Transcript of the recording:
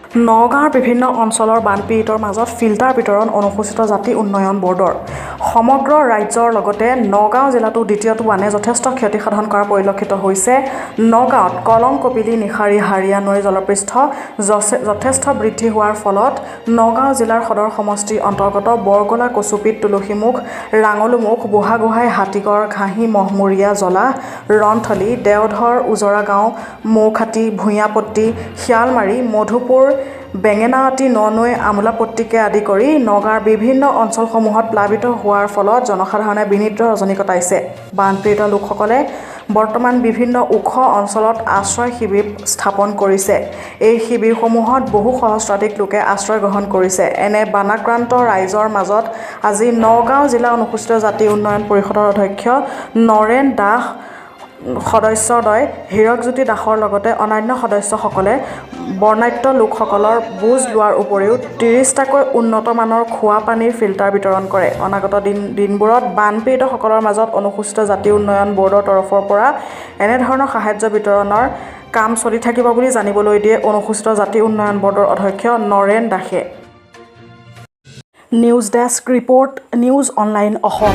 নগাঁৱৰ বিভিন্ন অঞ্চলৰ বানপীড়িতৰ মাজত ফিল্টাৰ বিতৰণ অনুসূচিত জাতি উন্নয়ন বৰ্ডৰ সমগ্ৰ ৰাজ্যৰ লগতে নগাঁও জিলাতো দ্বিতীয়টো বানে যথেষ্ট ক্ষতি সাধন কৰা পৰিলক্ষিত হৈছে। নগাঁৱত কলং কপিলি নিশাৰী হাৰিয়া নৈৰ জলপৃষ্ঠ যথেষ্ট বৃদ্ধি হোৱাৰ ফলত নগাঁও জিলাৰ সদৰ সমষ্টিৰ অন্তৰ্গত বৰগলা কচুপিত তুলসীমুখ ৰাঙলুমুখ বুঢ়াগোহাঁই হাতীগড় ঘাঁহি মহমৰীয়া জলা ৰণথলী দেওধৰ উজৰা গাঁও মৌখাটি ভূঞাপট্টি শিয়ালমাৰী মধুপুৰ বেঙেনাআটি ননৈ আমোলাপট্টিকে আদি কৰি নগাঁৱৰ বিভিন্ন অঞ্চলসমূহত প্লাবিত হোৱাৰ ফলত জনসাধাৰণে বিনীত ৰজনী কটাইছে। বানপীড়িত লোকসকলে বৰ্তমান বিভিন্ন ওখ অঞ্চলত আশ্ৰয় শিবিৰ স্থাপন কৰিছে। এই শিবিৰসমূহত বহু সহস্ৰাধিক লোকে আশ্ৰয় গ্ৰহণ কৰিছে। এনে বানাক্ৰান্ত ৰাইজৰ মাজত আজি নগাঁও জিলা অনুসূচিত জাতি উন্নয়ন পৰিষদৰ অধ্যক্ষ নৰেন দাস সদস্যদ্বয় হীৰকজ্যোতি দাসৰ লগতে অন্যান্য সদস্যসকলে বৰ্ণাঢ্য লোকসকলৰ বুজ লোৱাৰ উপৰিও ৩০টাকৈ উন্নত মানৰ খোৱা পানীৰ ফিল্টাৰ বিতৰণ কৰে। অনাগত দিনবোৰত বানপীড়িতসকলৰ মাজত অনুসূচিত জাতি উন্নয়ন বৰ্ডৰ তৰফৰ পৰা এনেধৰণৰ সাহায্য বিতৰণৰ কাম চলি থাকিব বুলি জানিবলৈ দিয়ে অনুসূচিত জাতি উন্নয়ন বৰ্ডৰ অধ্যক্ষ নৰেন দাসে। News desk report, news online Assam.